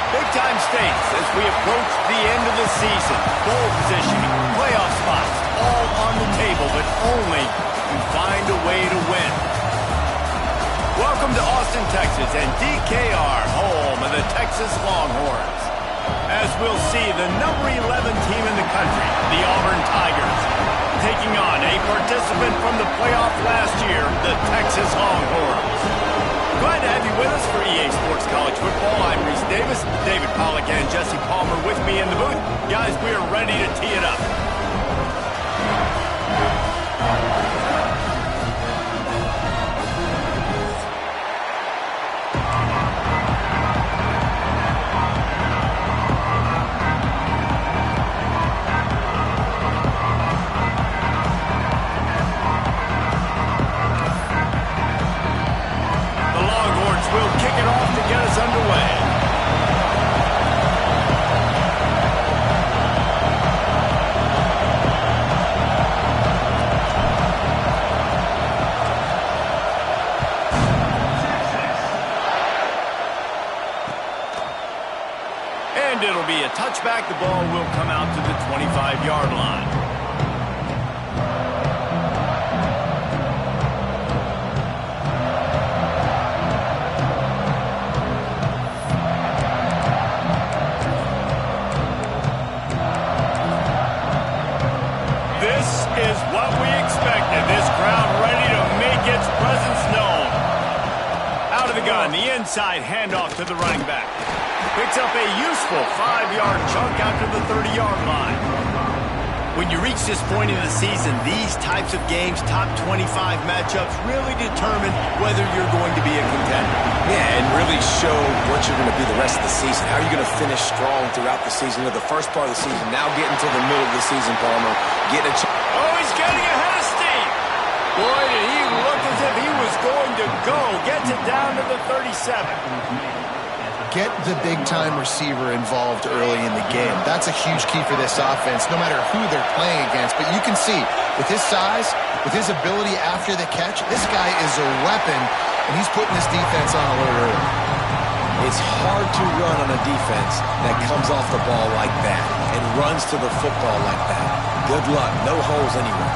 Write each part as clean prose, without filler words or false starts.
Big-time stakes as we approach the end of the season. Goal positioning, playoff spots, all on the table, but only if you find a way to win. Welcome to Austin, Texas, and DKR, home of the Texas Longhorns. As we'll see, the number 11 team in the country, the Auburn Tigers, taking on a participant from the playoff last year, the Texas Longhorns. Glad to have you with us for EA Sports College Football. I'm Reese Davis, David Pollack, and Jesse Palmer with me in the booth. Guys, we are ready to tee it up. Get us underway. And it'll be a touchback. The ball will come out to the 25-yard line. Is what we expected. This crowd ready to make its presence known. Out of the gun, the inside handoff to the running back. Picks up a useful 5-yard chunk out to the 30-yard line. When you reach this point in the season, these types of games, top 25 matchups, really determine whether you're going to be a contender. Yeah, and really show what you're going to be the rest of the season. How are you going to finish strong throughout the season or the first part of the season? Now getting to the middle of the season, Palmer. Getting a chance. Oh, he's getting ahead of steam. Boy, did he look as if he was going to go. Gets it down to the 37. Get the big-time receiver involved early in the game. That's a huge key for this offense, no matter who they're playing against. But you can see, with his size, with his ability after the catch, this guy is a weapon, and he's putting this defense on alert early. It's hard to run on a defense that comes off the ball like that and runs to the football like that. Good luck. No holes anywhere.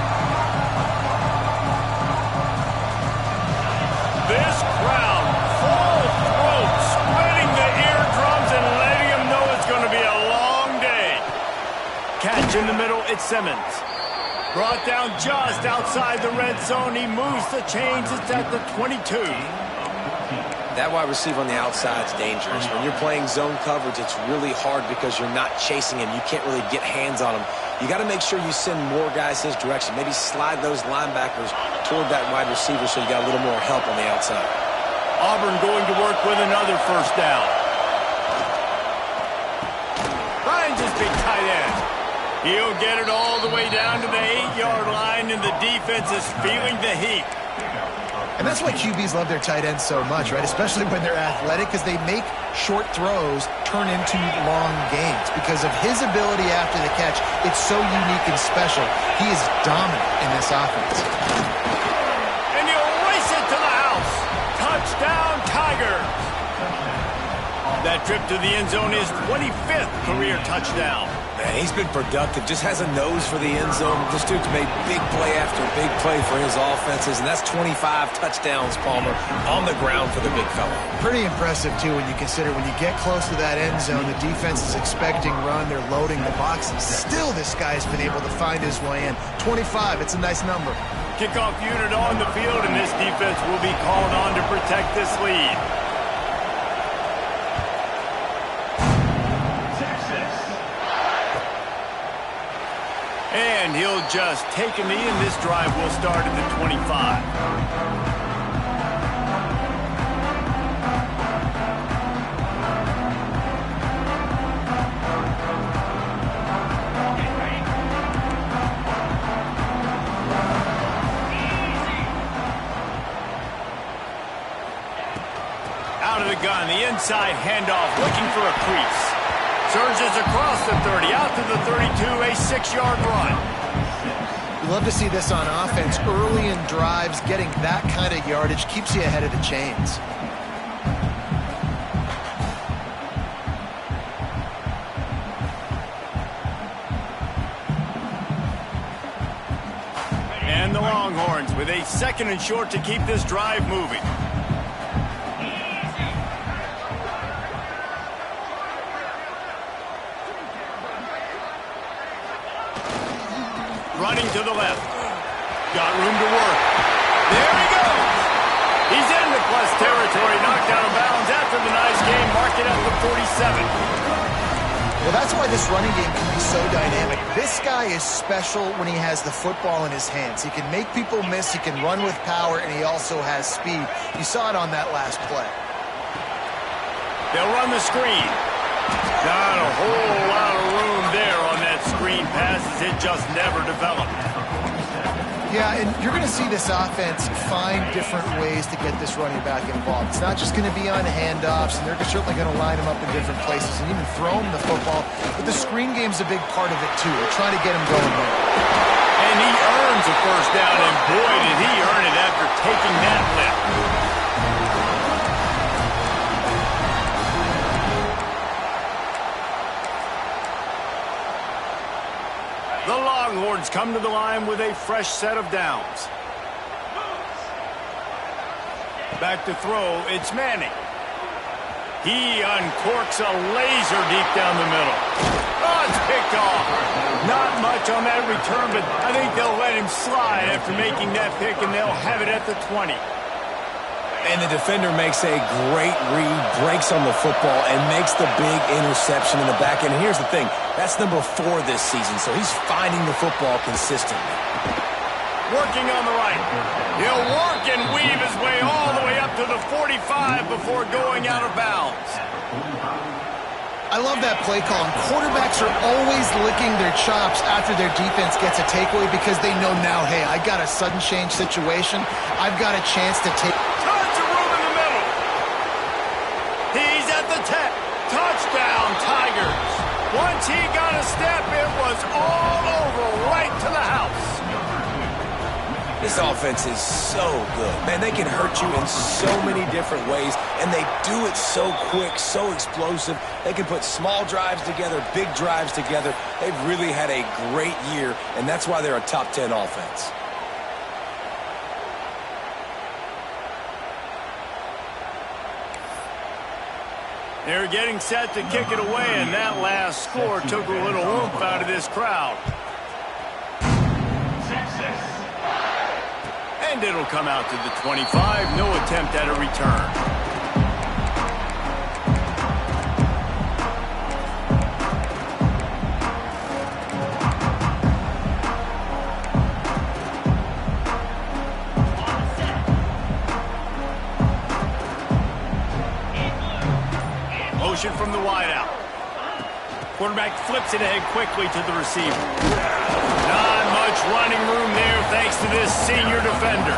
This crowd, full throat, spreading the eardrums and letting them know it's going to be a long day. Catch in the middle, it's Simmons. Brought down just outside the red zone. He moves the chains. It's at the 22. That wide receiver on the outside is dangerous. When you're playing zone coverage, it's really hard because you're not chasing him. You can't really get hands on him. You got to make sure you send more guys his direction. Maybe slide those linebackers toward that wide receiver so you got a little more help on the outside. Auburn going to work with another first down. Finds his big tight end. He'll get it all the way down to the 8-yard line, and the defense is feeling the heat. And that's why QBs love their tight ends so much, right? Especially when they're athletic, because they make short throws turn into long gains. Because of his ability after the catch, it's so unique and special. He is dominant in this offense. And he'll race it to the house. Touchdown, Tigers. That trip to the end zone is 25th career touchdown. Man, he's been productive, just has a nose for the end zone. This dude's made big play after big play for his offenses, and that's 25 touchdowns, Palmer, on the ground for the big fella. Pretty impressive, too, when you consider when you get close to that end zone, the defense is expecting run, they're loading the box, and still this guy's been able to find his way in. 25, it's a nice number. Kickoff unit on the field, and this defense will be called on to protect this lead. And he'll just take a knee, and this drive will start at the 25. Out of the gun, the inside handoff, looking for a crease. Surges across the 30, out to the 32, a 6-yard run. You love to see this on offense. Early in drives, getting that kind of yardage keeps you ahead of the chains. And the Longhorns with a 2nd and short to keep this drive moving. Running to the left. Got room to work. There he goes. He's in the plus territory. Knocked out of bounds after the nice game. Mark it at the 47. Well, that's why this running game can be so dynamic. This guy is special when he has the football in his hands. He can make people miss. He can run with power, and he also has speed. You saw it on that last play. They'll run the screen. Not a whole lot of room there on that screen pass, as it just never developed. Yeah, and you're going to see this offense find different ways to get this running back involved. It's not just going to be on handoffs, and they're certainly going to line him up in different places and even throw him the football. But the screen game's a big part of it, too. They're trying to get him going there. And he earns a first down, and boy, did he earn it after taking that lift. The Longhorns come to the line with a fresh set of downs. Back to throw, it's Manning. He uncorks a laser deep down the middle. Oh, it's picked off. Not much on that return, but I think they'll let him slide after making that pick, and they'll have it at the 20. And the defender makes a great read, breaks on the football, and makes the big interception in the back end. And here's the thing, that's number 4 this season, so he's finding the football consistently. Working on the right. He'll work and weave his way all the way up to the 45 before going out of bounds. I love that play call. And quarterbacks are always licking their chops after their defense gets a takeaway because they know now, hey, I got a sudden change situation. I've got a chance to take... Tons of room in the middle. He's at the 10. Touchdown, Tigers. Once he got a step, it was all over, right to the house. This offense is so good. Man, they can hurt you in so many different ways, and they do it so quick, so explosive. They can put small drives together, big drives together. They've really had a great year, and that's why they're a top 10 offense. They're getting set to kick it away, and that last score took a little oomph out of this crowd. And it'll come out to the 25. No attempt at a return. Motion from the wideout. Quarterback flips it ahead quickly to the receiver. Not much much running room there thanks to this senior defender.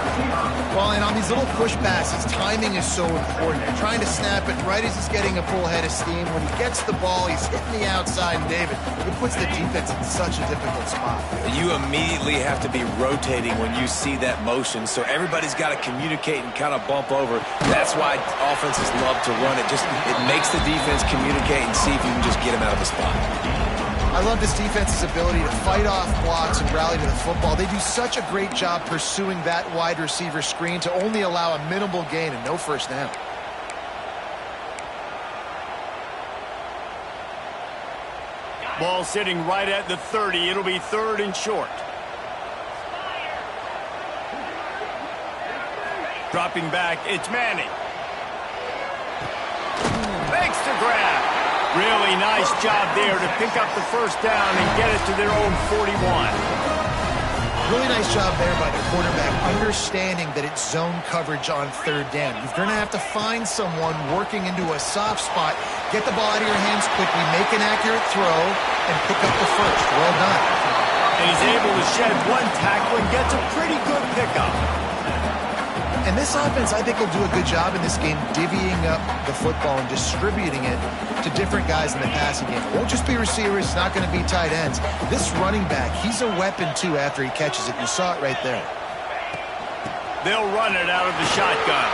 Well, and on these little push passes, timing is so important. You're trying to snap it right as he's getting a full head of steam. When he gets the ball, he's hitting the outside, and David, it puts the defense in such a difficult spot. You immediately have to be rotating when you see that motion, so everybody's got to communicate and kind of bump over. That's why offenses love to run it. It makes the defense communicate and see if you can just get him out of the spot. I love this defense's ability to fight off blocks and rally to the football. They do such a great job pursuing that wide receiver screen to only allow a minimal gain and no first down. Ball sitting right at the 30. It'll be 3rd and short. Dropping back, it's Manning. Makes the grab. Really nice job there to pick up the first down and get it to their own 41. Really nice job there by the quarterback, understanding that it's zone coverage on 3rd down. You're going to have to find someone working into a soft spot, get the ball out of your hands quickly, make an accurate throw, and pick up the first. Well done. And he's able to shed one tackle and gets a pretty good pickup. And this offense, I think, will do a good job in this game divvying up the football and distributing it to different guys in the passing game. It won't just be receivers. It's not going to be tight ends. This running back, he's a weapon, too, after he catches it. You saw it right there. They'll run it out of the shotgun.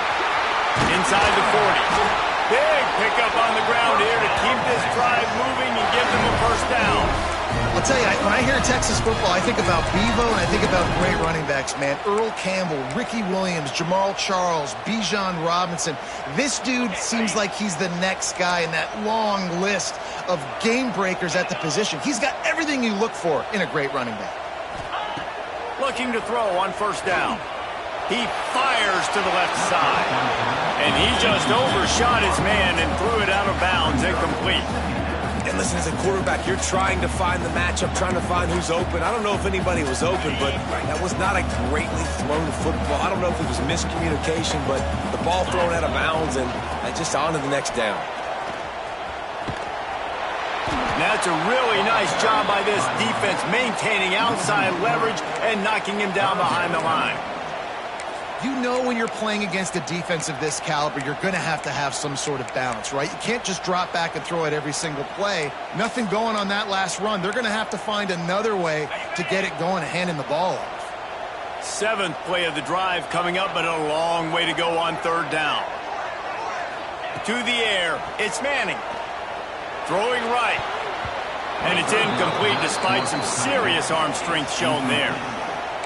Inside the 40. Big pickup on the ground here to keep this drive moving and give them a first down. I'll tell you, when I hear Texas football, I think about Bevo and I think about great running backs, man. Earl Campbell, Ricky Williams, Jamal Charles, Bijan Robinson. This dude seems like he's the next guy in that long list of game breakers at the position. He's got everything you look for in a great running back. Looking to throw on first down. He fires to the left side. And he just overshot his man and threw it out of bounds, incomplete. And listen, as a quarterback, you're trying to find the matchup, trying to find who's open. I don't know if anybody was open, but that was not a greatly thrown football. I don't know if it was miscommunication, but the ball thrown out of bounds and just on to the next down. That's a really nice job by this defense, maintaining outside leverage and knocking him down behind the line. You know when you're playing against a defense of this caliber, you're going to have some sort of balance, right? You can't just drop back and throw it every single play. Nothing going on that last run. They're going to have to find another way to get it going and handing the ball off. 7th play of the drive coming up, but a long way to go on 3rd down. To the air, it's Manning. Throwing right. And it's incomplete despite some serious arm strength shown there.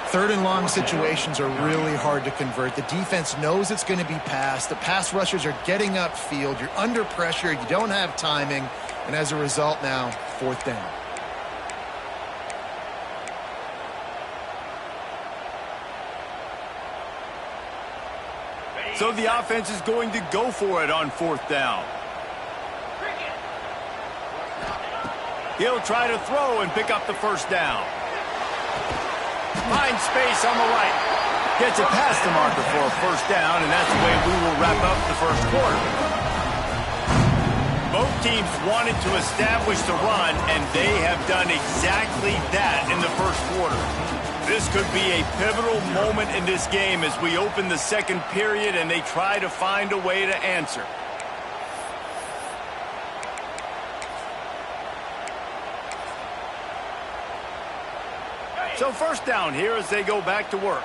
3rd and long situations are really hard to convert. The defense knows it's going to be passed. The pass rushers are getting upfield. You're under pressure. You don't have timing. And as a result now, 4th down. So the offense is going to go for it on 4th down. He'll try to throw and pick up the first down. Finds space on the right. Gets it past the marker for a first down, and that's the way we will wrap up the first quarter. Both teams wanted to establish the run, and they have done exactly that in the first quarter. This could be a pivotal moment in this game as we open the 2nd period and they try to find a way to answer. So first down here as they go back to work.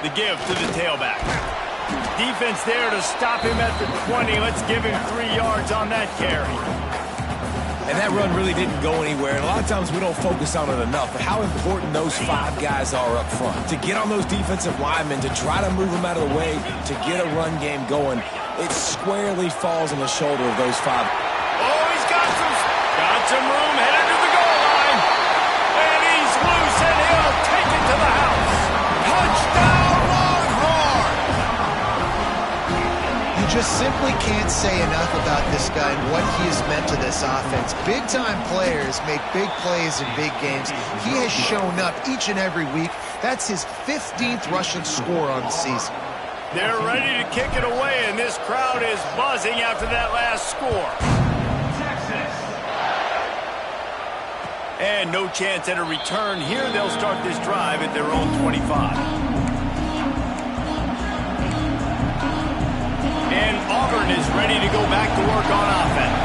The give to the tailback. Defense there to stop him at the 20. Let's give him 3 yards on that carry. And that run really didn't go anywhere. And a lot of times we don't focus on it enough. But how important those 5 guys are up front. To get on those defensive linemen, to try to move them out of the way, to get a run game going, it squarely falls on the shoulder of those 5. Oh, he's got some room headed to the goal line. And he's loose, and he'll take it to the house. Touchdown, Longhorn! You just simply can't say enough about this guy and what he has meant to this offense. Big-time players make big plays in big games. He has shown up each and every week. That's his 15th rushing score on the season. They're ready to kick it away, and this crowd is buzzing after that last score. And no chance at a return here. They'll start this drive at their own 25. And Auburn is ready to go back to work on offense.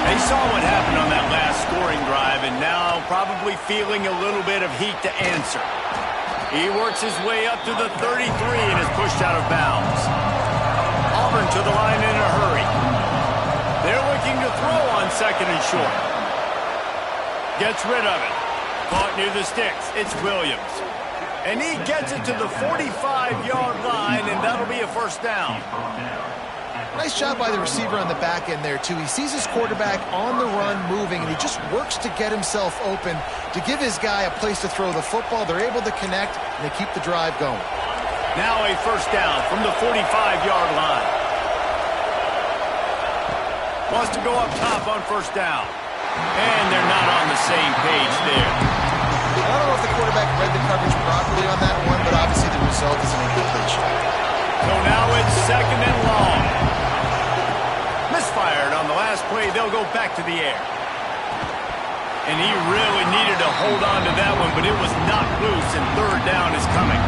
They saw what happened on that last scoring drive and now probably feeling a little bit of heat to answer. He works his way up to the 33 and is pushed out of bounds. Auburn to the line in a hurry. They're looking to throw on second and short. Gets rid of it. Caught near the sticks. It's Williams. And he gets it to the 45-yard line, and that'll be a first down. Nice job by the receiver on the back end there, too. He sees his quarterback on the run moving, and he just works to get himself open to give his guy a place to throw the football. They're able to connect, and they keep the drive going. Now a first down from the 45-yard line. Wants to go up top on first down. And they're not on the same page there. I don't know if the quarterback read the coverage properly on that one, but obviously the result is an incompletion. So now it's second and long. Misfired on the last play. They'll go back to the air. And he really needed to hold on to that one, but it was knocked loose, and third down is coming.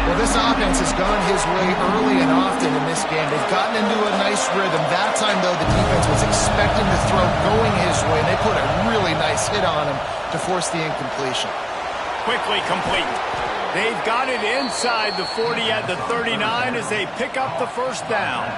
Well, this offense has gone his way early and often in this game. They've gotten into a nice rhythm. That time, though, the defense was expecting the throw going his way, and they put a really nice hit on him to force the incompletion. Quickly complete. They've got it inside the 40 at the 39 as they pick up the first down.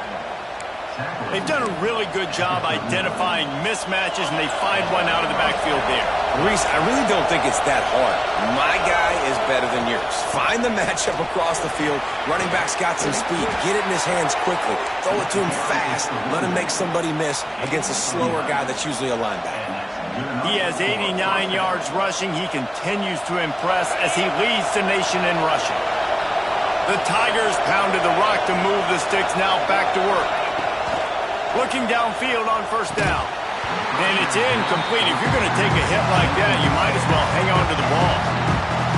They've done a really good job identifying mismatches, and they find one out of the backfield there. Reese, I really don't think it's that hard. My guy is better than yours. Find the matchup across the field. Running back's got some speed. Get it in his hands quickly. Throw it to him fast. Let him make somebody miss against a slower guy that's usually a linebacker. He has 89 yards rushing. He continues to impress as he leads the nation in rushing. The Tigers pounded the rock to move the sticks. Now back to work. Looking downfield on first down. And it's incomplete. If you're going to take a hit like that, you might as well hang on to the ball.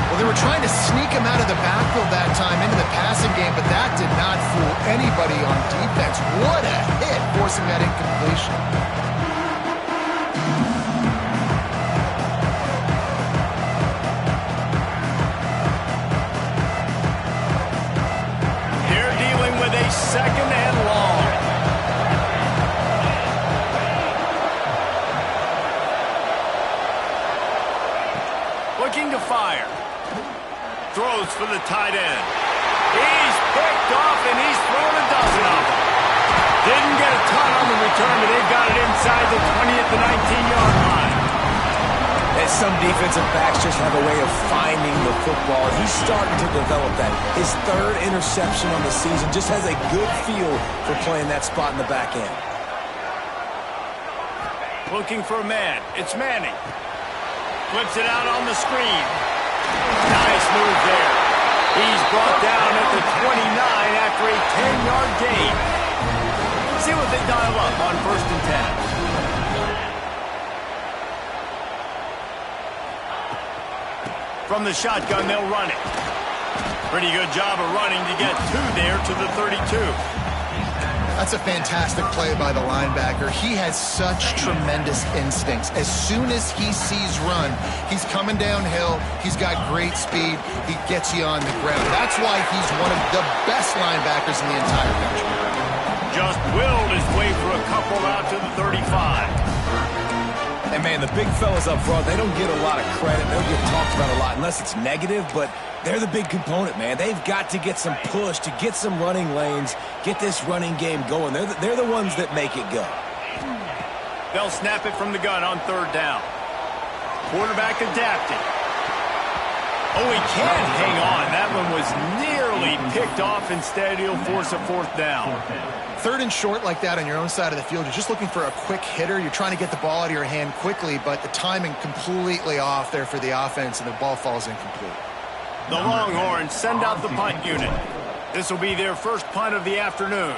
Well, they were trying to sneak him out of the backfield that time into the passing game, but that did not fool anybody on defense. What a hit, forcing that incompletion. They're dealing with a second and long. Looking to fire. Throws for the tight end. He's picked off, and he's thrown a dozen of them. Didn't get a ton on the return, but they've got it inside the 20 at the 19-yard line. And some defensive backs just have a way of finding the football. He's starting to develop that. His third interception on the season, just has a good feel for playing that spot in the back end. Looking for a man. It's Manning. Flips it out on the screen. Nice move there. He's brought down at the 29 after a 10-yard gain. See what they dial up on first and 10. From the shotgun, they'll run it. Pretty good job of running to get two there to the 32. That's a fantastic play by the linebacker. He has such tremendous instincts. As soon as he sees run, he's coming downhill. He's got great speed. He gets you on the ground. That's why he's one of the best linebackers in the entire country. Just willed his way for a couple out to the 35. And, man, the big fellas up front, they don't get a lot of credit. They don't get talked about a lot unless it's negative, but they're the big component, man. They've got to get some push, to get some running lanes, get this running game going. They're the ones that make it go. They'll snap it from the gun on third down. Quarterback adapting. Oh, he can't hang on. That one was nearly picked off. Instead, he'll force a fourth down. Third and short like that on your own side of the field, you're just looking for a quick hitter. You're trying to get the ball out of your hand quickly, but the timing completely off there for the offense, and the ball falls incomplete. The Longhorns send out the punt unit. This will be their first punt of the afternoon.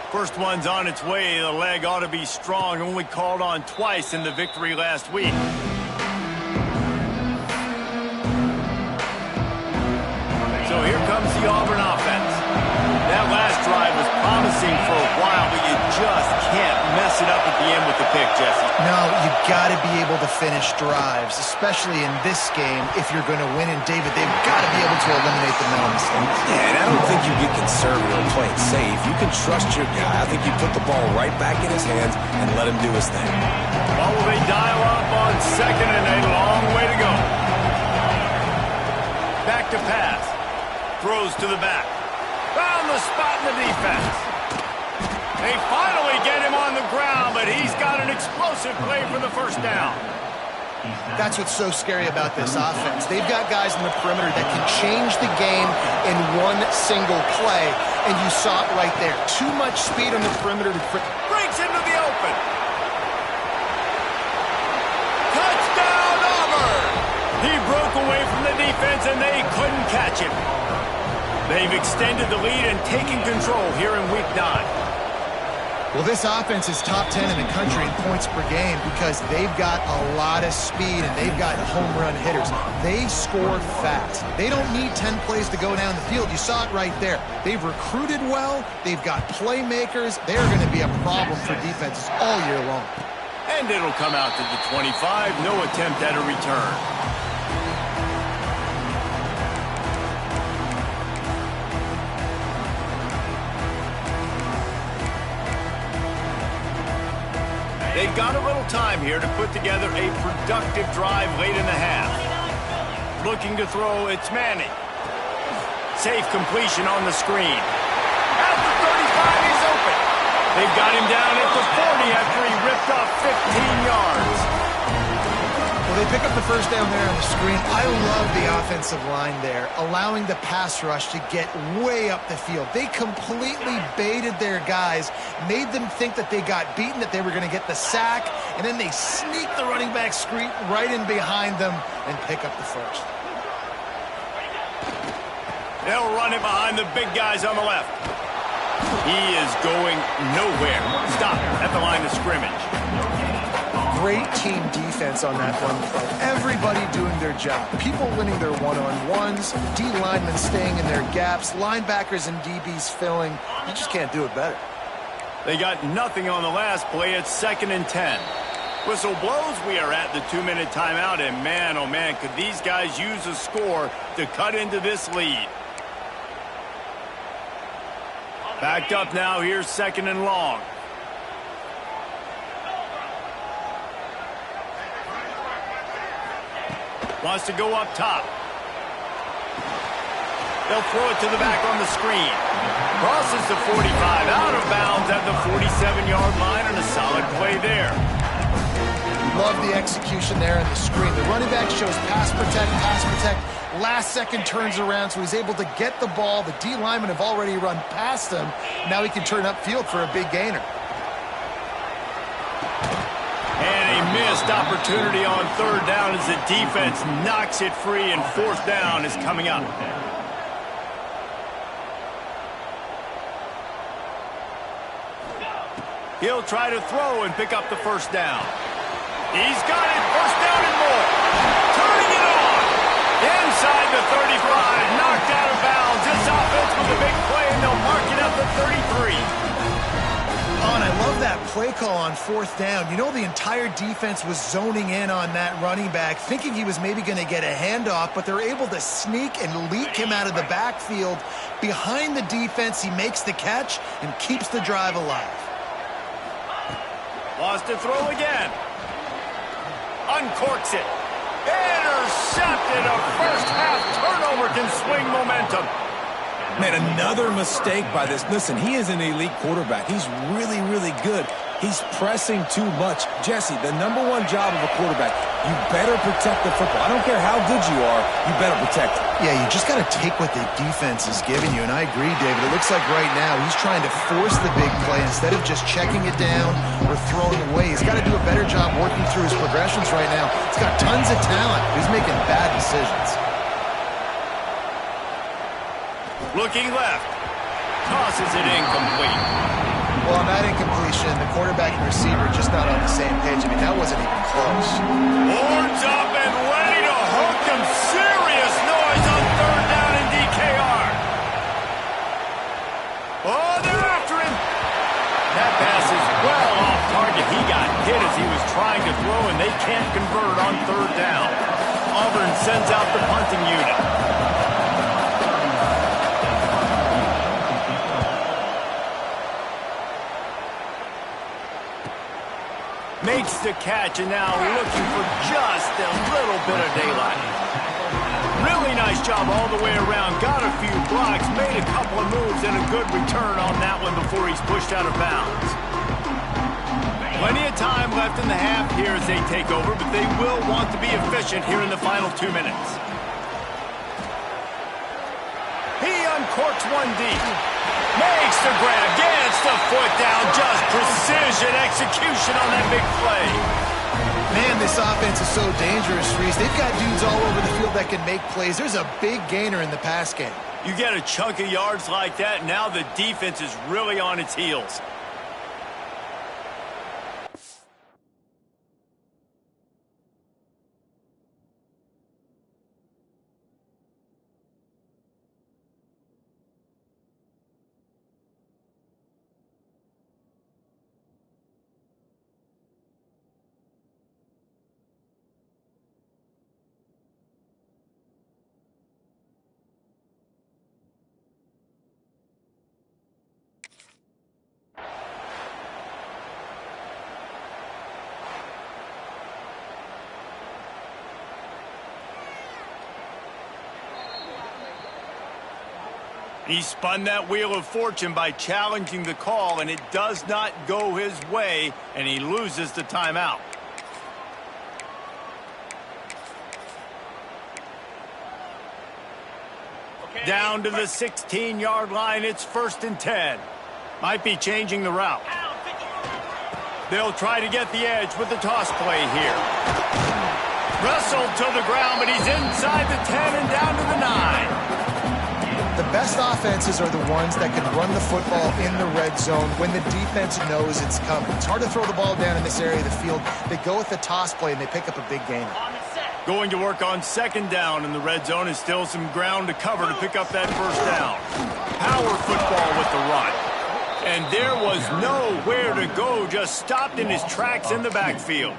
First one's on its way. The leg ought to be strong. Only called on twice in the victory last week. So here comes the Auburn offense. That last drive was promising for a while, but you just can't mess it up at the end with the pick, Jesse. No, you got to be able to finish drives, especially in this game if you're going to win. And, David, they've got to be able to eliminate the mental mistakes. Yeah, and I don't think you get conservative or play it safe. You can trust your guy. I think you put the ball right back in his hands and let him do his thing. Well, will they dial up on second and a long way to go? Back to pass. Throws to the back. Found the spot in the defense. They finally get him on the ground, but he's got an explosive play for the first down. That's what's so scary about this offense. They've got guys in the perimeter that can change the game in one single play, and you saw it right there. Too much speed on the perimeter to breaks into the open. Touchdown, Auburn! He broke away from the defense, and they couldn't catch him. They've extended the lead and taken control here in Week 9. Well, this offense is top 10 in the country in points per game because they've got a lot of speed and they've got home run hitters. They score fast. They don't need 10 plays to go down the field. You saw it right there. They've recruited well. They've got playmakers. They're going to be a problem for defenses all year long. And it'll come out to the 25. No attempt at a return. They've got a little time here to put together a productive drive late in the half. Looking to throw, it's Manning. Safe completion on the screen. At the 35, he's open. They've got him down at the 40 after he ripped off 15 yards. Well, they pick up the first down there on the screen. I love the offensive line there, allowing the pass rush to get way up the field. They completely baited their guys, made them think that they got beaten, that they were going to get the sack, and then they sneak the running back screen right in behind them and pick up the first. They'll run it behind the big guys on the left. He is going nowhere. Stop at the line of scrimmage. Great team defense on that run play. Everybody doing their job. People winning their one-on-ones, D linemen staying in their gaps, linebackers and DBs filling. You just can't do it better. They got nothing on the last play. It's 2nd and 10. Whistle blows. We are at the 2-minute timeout, and man, oh man, could these guys use a score to cut into this lead. Backed up now. Here's 2nd and long. Wants to go up top. They'll throw it to the back on the screen. Crosses the 45, out of bounds at the 47-yard line, and a solid play there. Love the execution there on the screen. The running back shows pass protect. Last second turns around, so he's able to get the ball. The D linemen have already run past him. Now he can turn upfield for a big gainer. And a missed opportunity on 3rd down as the defense knocks it free, and 4th down is coming up. He'll try to throw and pick up the first down. He's got it, 1st down and more. Turning it on. Inside the 35, knocked out of bounds. This offense with a big play, and they'll mark it at the 33. Oh, and I love that play call on 4th down. You know, the entire defense was zoning in on that running back, thinking he was maybe going to get a handoff, but they're able to sneak and leak him out of the backfield. Behind the defense, he makes the catch and keeps the drive alive. Wants to throw again. Uncorks it. Intercepted. A first-half turnover can swing momentum. Man, another mistake by this. Listen, he is an elite quarterback. He's really, really good. He's pressing too much. Jesse, the #1 job of a quarterback, you better protect the football. I don't care how good you are, you better protect it. Yeah, you just got to take what the defense is giving you, and I agree, David. It looks like right now he's trying to force the big play instead of just checking it down or throwing away. He's got to do a better job working through his progressions right now. He's got tons of talent. He's making bad decisions. Looking left. Tosses it incomplete. Well, on that incompletion, the quarterback and receiver just not on the same page. I mean, that wasn't even close. Horns up and ready to hook them. Serious noise on 3rd down in DKR. can't convert on third down. Auburn sends out the punting unit. Makes the catch, and now looking for just a little bit of daylight. Really nice job all the way around. Got a few blocks, made a couple of moves, and a good return on that one before he's pushed out of bounds. Plenty of time left in the half here as they take over, but they will want to be efficient here in the final 2 minutes. He uncorks one deep. Makes the grab, gets the foot down, just precision execution on that big play. Man, this offense is so dangerous, Reese. They've got dudes all over the field that can make plays. There's a big gainer in the pass game. You get a chunk of yards like that, now the defense is really on its heels. He spun that wheel of fortune by challenging the call, and it does not go his way, and he loses the timeout. Down to the 16-yard line, it's 1st and 10. Might be changing the route. They'll try to get the edge with the toss play here. Wrestled to the ground, but he's inside the 10 and down to the 9. The best offenses are the ones that can run the football in the red zone when the defense knows it's coming. It's hard to throw the ball down in this area of the field. They go with the toss play, and they pick up a big gainer. Going to work on 2nd down in the red zone is still some ground to cover to pick up that 1st down. Power football with the run. And there was nowhere to go, just stopped in his tracks in the backfield.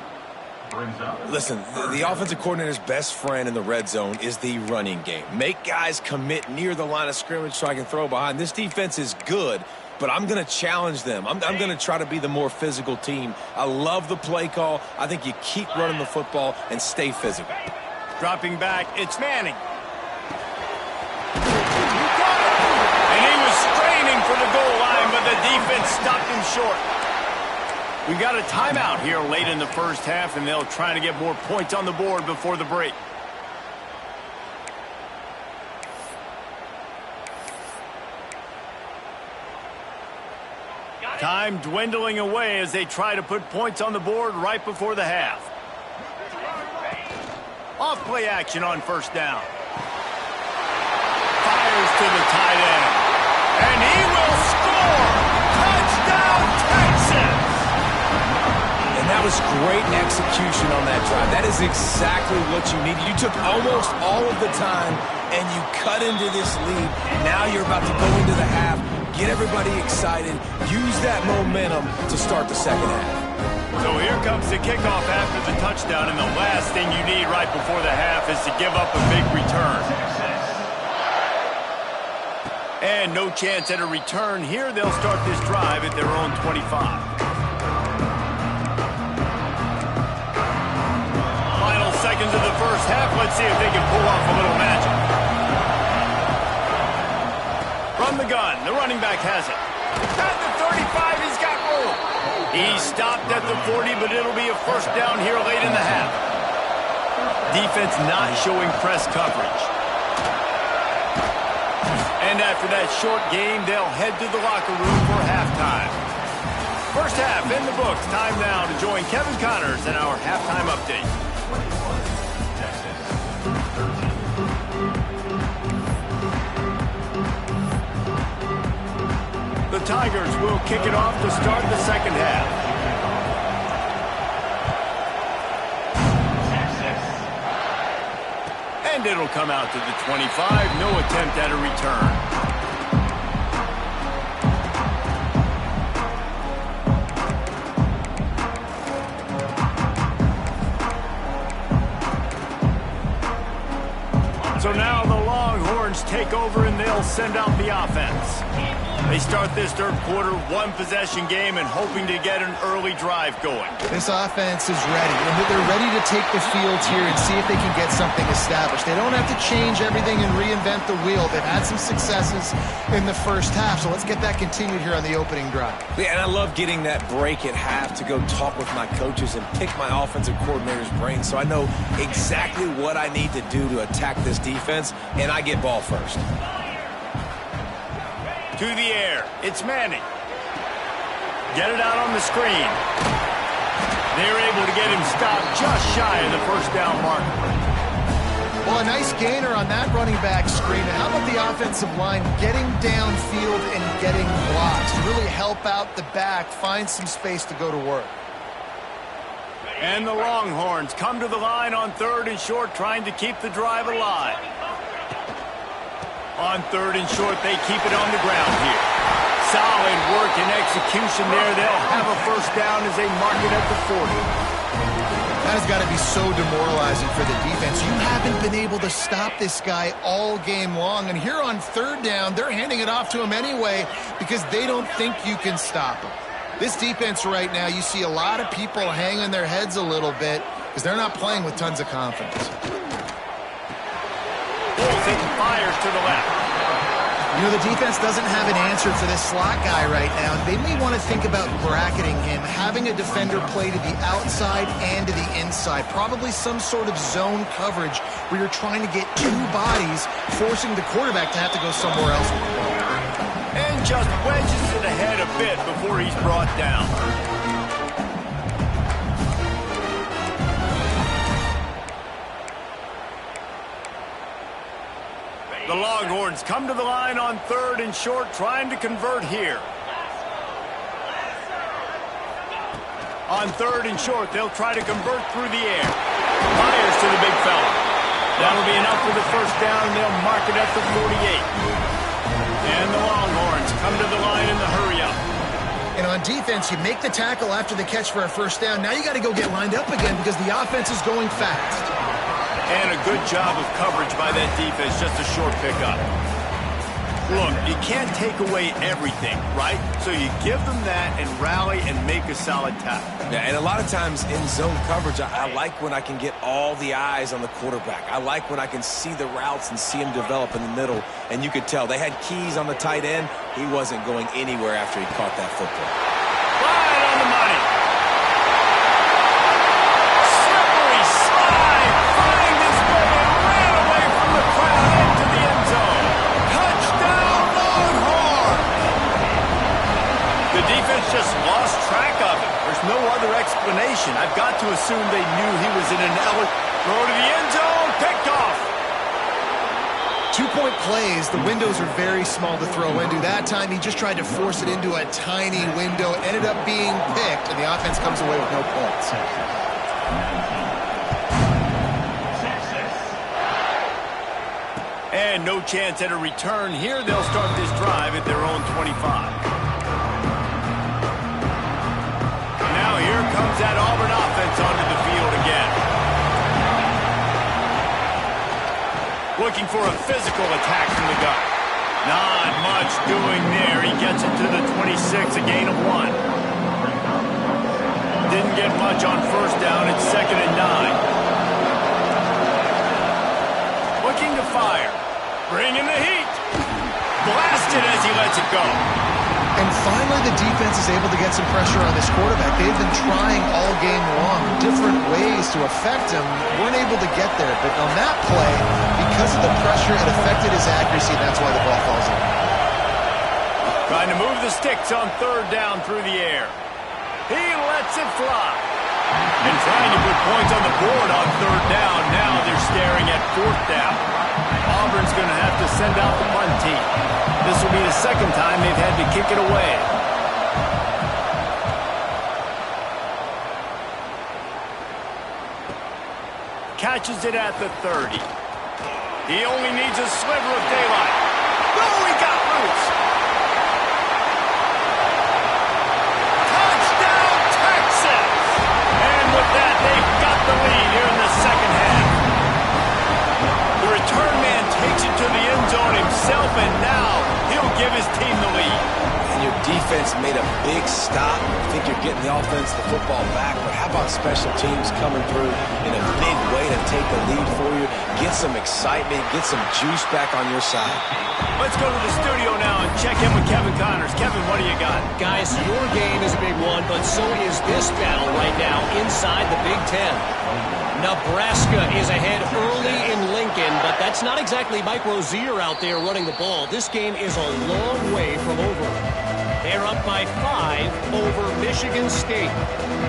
Listen, the offensive coordinator's best friend in the red zone is the running game. Make guys commit near the line of scrimmage so I can throw behind. This defense is good, but I'm going to challenge them. I'm going to try to be the more physical team. I love the play call. I think you keep running the football and stay physical. Dropping back, it's Manning. And he was straining for the goal line, but the defense stopped him short. We got a timeout here late in the 1st half, and they'll try to get more points on the board before the break. Time dwindling away as they try to put points on the board right before the half. Off play action on 1st down. Fires to the tight end. And he will score! Touchdown, Texas! And that was great execution on that drive. That is exactly what you needed. You took almost all of the time, and you cut into this lead. Now you're about to go into the half, get everybody excited, use that momentum to start the 2nd half. So here comes the kickoff after the touchdown, and the last thing you need right before the half is to give up a big return. And no chance at a return here. They'll start this drive at their own 25. Final seconds of the 1st half. Let's see if they can pull off a little magic. From the gun, the running back has it. At the 35, he's got room. He stopped at the 40, but it'll be a 1st down here late in the half. Defense not showing press coverage. And after that short game, they'll head to the locker room for halftime. 1st half in the books. Time now to join Kevin Connors in our halftime update. The Tigers will kick it off to start the 2nd half. And it'll come out to the 25. No attempt at a return. So now the Longhorns take over and they'll send out the offense. They start this third quarter, one-possession game, and hoping to get an early drive going. This offense is ready. They're ready to take the field here and see if they can get something established. They don't have to change everything and reinvent the wheel. They've had some successes in the first half, so let's get that continued here on the opening drive. Yeah, and I love getting that break at half to go talk with my coaches and pick my offensive coordinator's brain so I know exactly what I need to do to attack this defense, and I get ball first. To the air, it's Manning. Get it out on the screen. They're able to get him stopped just shy of the first down marker. Well, a nice gainer on that running back screen. And how about the offensive line getting downfield and getting blocks to really help out the back, find some space to go to work. And the Longhorns come to the line on third and short, trying to keep the drive alive. On third and short, they keep it on the ground here. Solid work and execution there. They'll have a first down as they mark it at the 40. That has got to be so demoralizing for the defense. You haven't been able to stop this guy all game long. And here on third down, they're handing it off to him anyway because they don't think you can stop him. This defense right now, you see a lot of people hanging their heads a little bit because they're not playing with tons of confidence. Fires to the left. You know, the defense doesn't have an answer for this slot guy right now. They may want to think about bracketing him, having a defender play to the outside and to the inside. Probably some sort of zone coverage where you're trying to get two bodies, forcing the quarterback to have to go somewhere else. And just wedges it ahead a bit before he's brought down. The Longhorns come to the line on third and short, trying to convert here. On third and short, they'll try to convert through the air. Fires to the big fella. That'll be enough for the first down, and they'll mark it at the 48. And the Longhorns come to the line in the hurry-up. And on defense, you make the tackle after the catch for a first down. Now you got to go get lined up again because the offense is going fast. And a good job of coverage by that defense, just a short pickup. Look, you can't take away everything, right? So you give them that and rally and make a solid tackle. Yeah, and a lot of times in zone coverage, I like when I can get all the eyes on the quarterback. I like when I can see the routes and see him develop in the middle. And you could tell they had keys on the tight end. He wasn't going anywhere after he caught that football. Right on the money. Slippery slide. Find his way and ran away from the crowd into the end zone. Touchdown, Longhorn. The defense just lost track of it. There's no other explanation. I've got to assume they knew he was in an throw to the end zone. Picked off. 2-point plays, the windows are very small to throw into. That time, he just tried to force it into a tiny window. Ended up being picked, and the offense comes away with no points. And no chance at a return here. They'll start this drive at their own 25. Now here comes that Auburn offense onto the field again. Looking for a physical attack from the gun. Not much doing there. He gets it to the 26, a gain of 1. Didn't get much on first down. It's 2nd and 9. Looking to fire. Bringing the heat. Blasted as he lets it go. And finally, the defense is able to get some pressure on this quarterback. They've been trying all game long, different ways to affect him. Weren't able to get there. But on that play, because of the pressure, it affected his accuracy, and that's why the ball falls in. Trying to move the sticks on third down through the air. He lets it fly. And trying to put points on the board on third down. Now they're staring at fourth down. Auburn's going to have to send out the punt team. This will be the second time they've had to kick it away. Catches it at the 30. He only needs a sliver of daylight. No, he got loose. Touchdown, Texas! And with that, they've got the lead here in the second half. The return man open. Now he'll give his team the lead. And your defense made a big stop. I think you're getting the offense the football back, but how about special teams coming through in a big way to take the lead for you? Get some excitement, get some juice back on your side. Let's go to the studio now and check in with Kevin Connors. Kevin, what do you got? Guys, your game is a big one, but so is this battle right now inside the Big Ten. Nebraska is ahead early in Lincoln, but that's not exactly Mike Rozier out there running the ball. This game is a long way from over. They're up by 5 over Michigan State.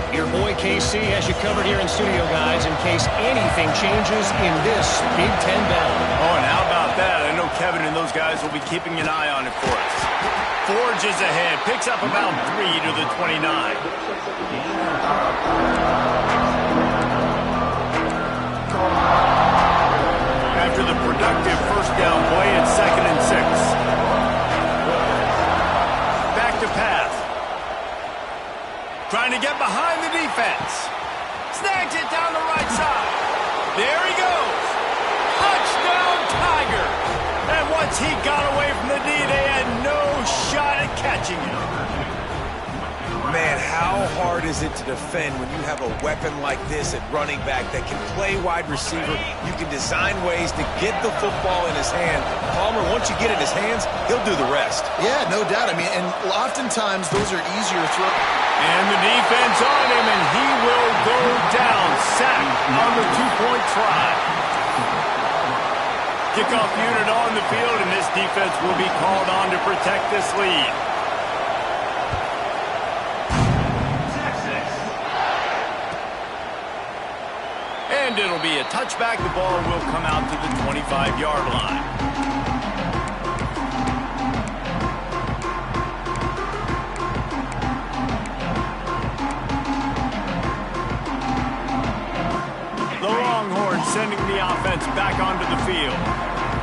Your boy KC has you covered here in studio, guys, in case anything changes in this Big Ten battle. Oh, and how about that? I know Kevin and those guys will be keeping an eye on it for us. Forges ahead, picks up about 3 to the 29. After the productive first down play, it's 2nd and 6. Back to pass. Trying to get behind the defense. Snags it down the right side. There he goes. Touchdown, Tiger. And once he got away from the D, they had no shot at catching him. Man, how hard is it to defend when you have a weapon like this at running back that can play wide receiver? You can design ways to get the football in his hand. Palmer, once you get it in his hands, he'll do the rest. Yeah, no doubt. I mean, and oftentimes those are easier throws. And the defense on him, and he will go down. Sacked on the 2-point try. Kickoff unit on the field, and this defense will be called on to protect this lead. And it'll be a touchback. The ball will come out to the 25-yard line. The Longhorns sending the offense back onto the field.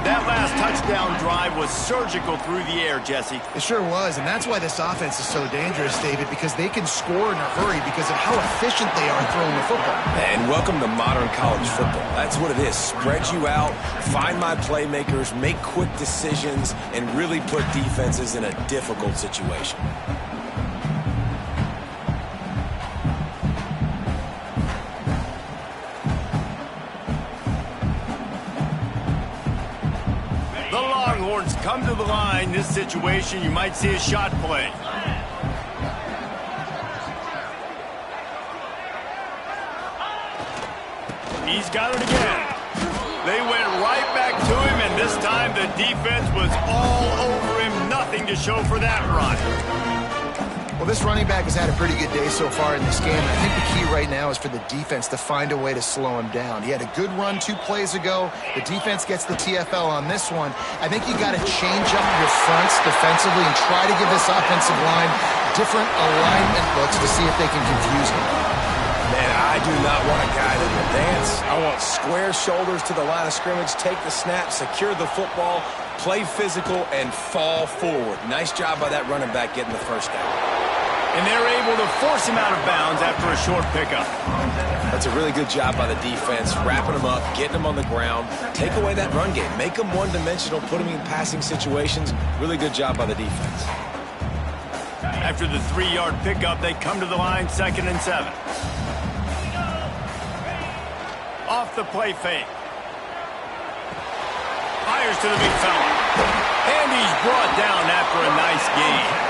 That last touchdown drive was surgical through the air, Jesse. It sure was, and that's why this offense is so dangerous, David, because they can score in a hurry because of how efficient they are throwing the football. And welcome to modern college football. That's what it is. Spread you out, find my playmakers, make quick decisions, and really put defenses in a difficult situation. Come to the line. This situation, you might see a shot play. He's got it again. They went right back to him, and this time the defense was all over him. Nothing to show for that run. Well, this running back has had a pretty good day so far in this game. I think the key right now is for the defense to find a way to slow him down. He had a good run 2 plays ago. The defense gets the TFL on this one. I think you got to change up your fronts defensively and try to give this offensive line different alignment looks to see if they can confuse him. Man, I do not want a guy that will dance. I want square shoulders to the line of scrimmage, take the snap, secure the football, play physical, and fall forward. Nice job by that running back getting the first down. And they're able to force him out of bounds after a short pickup. That's a really good job by the defense, wrapping him up, getting him on the ground. Take away that run game. Make him one-dimensional, put him in passing situations. Really good job by the defense. After the 3-yard pickup, they come to the line, 2nd and 7. Off the play fake. Fires to the big fella. And he's brought down after a nice gain.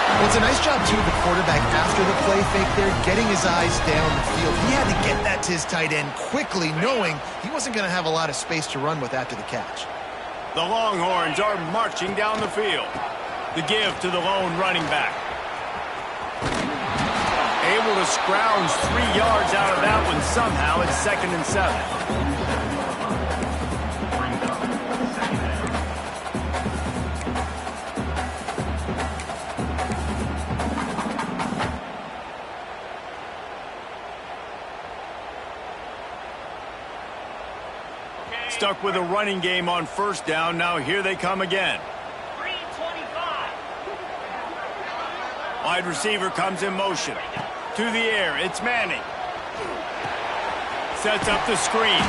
Well, it's a nice job, too, of the quarterback after the play fake there, getting his eyes down the field. He had to get that to his tight end quickly, knowing he wasn't going to have a lot of space to run with after the catch. The Longhorns are marching down the field. The give to the lone running back. Able to scrounge 3 yards out of that one somehow. It's 2nd and 7. Stuck with a running game on first down. Now here they come again. 325. Wide receiver comes in motion. To the air. It's Manning. Sets up the screen.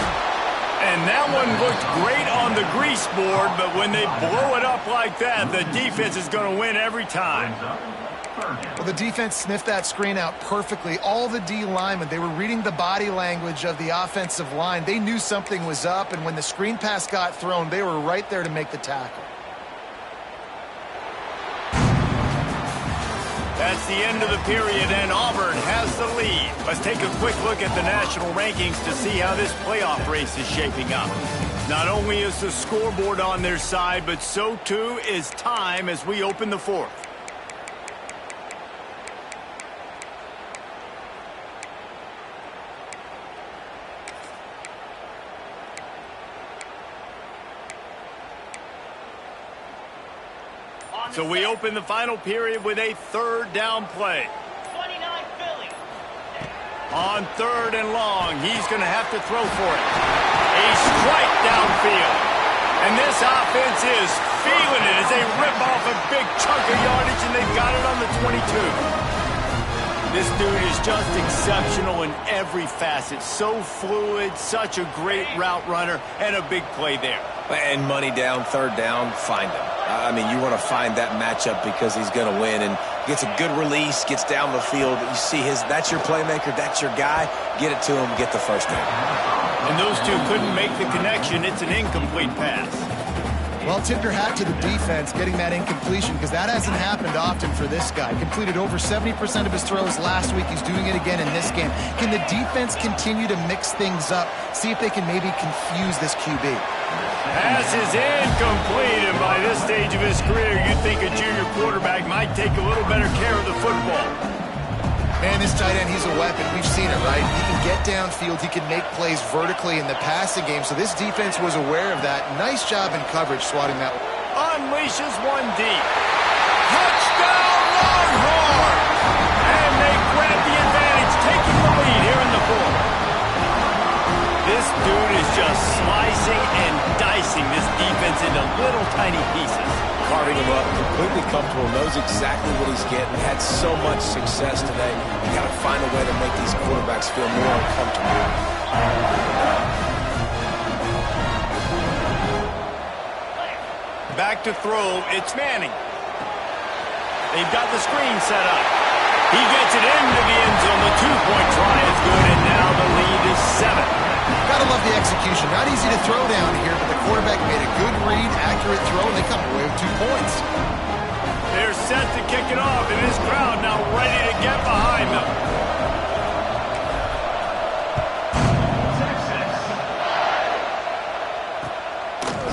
And that one looked great on the grease board, but when they blow it up like that, the defense is going to win every time. Well, the defense sniffed that screen out perfectly. All the D linemen, they were reading the body language of the offensive line. They knew something was up, and when the screen pass got thrown, they were right there to make the tackle. That's the end of the period, and Auburn has the lead. Let's take a quick look at the national rankings to see how this playoff race is shaping up. Not only is the scoreboard on their side, but so too is time as we open the fourth. So we open the final period with a third down play. 29 Philly. On third and long, he's going to have to throw for it. A strike downfield. And this offense is feeling it as they rip off a big chunk of yardage, and they've got it on the 22. This dude is just exceptional in every facet. So fluid, such a great route runner, and a big play there. And money down, third down, find him. I mean, you want to find that matchup because he's going to win, and gets a good release, gets down the field. You see that's your playmaker, that's your guy. Get it to him, get the first down. And those two couldn't make the connection. It's an incomplete pass. Well, tip your hat to the defense getting that incompletion, because that hasn't happened often for this guy. Completed over 70% of his throws last week. He's doing it again in this game. Can the defense continue to mix things up, see if they can maybe confuse this QB? Pass is incomplete, and by this stage of his career, you'd think a junior quarterback might take a little better care of the football. Man, this tight end, he's a weapon. We've seen it, right? He can get downfield. He can make plays vertically in the passing game. So this defense was aware of that. Nice job in coverage swatting that one. Unleashes one deep. Touchdown, Longhorns! And they grab the advantage, taking the lead here in the fourth. This dude is just slicing and dicing this defense into little tiny pieces. Carving him up, completely comfortable, knows exactly what he's getting, had so much success today. You got to find a way to make these quarterbacks feel more uncomfortable. Back to throw, it's Manning. They've got the screen set up. He gets it into the end zone. The two-point try is good, and now the lead is 7. Gotta love the execution. Not easy to throw down here, but the quarterback made a good read, accurate throw, and they come away with 2 points. They're set to kick it off, and this crowd now ready to get behind them.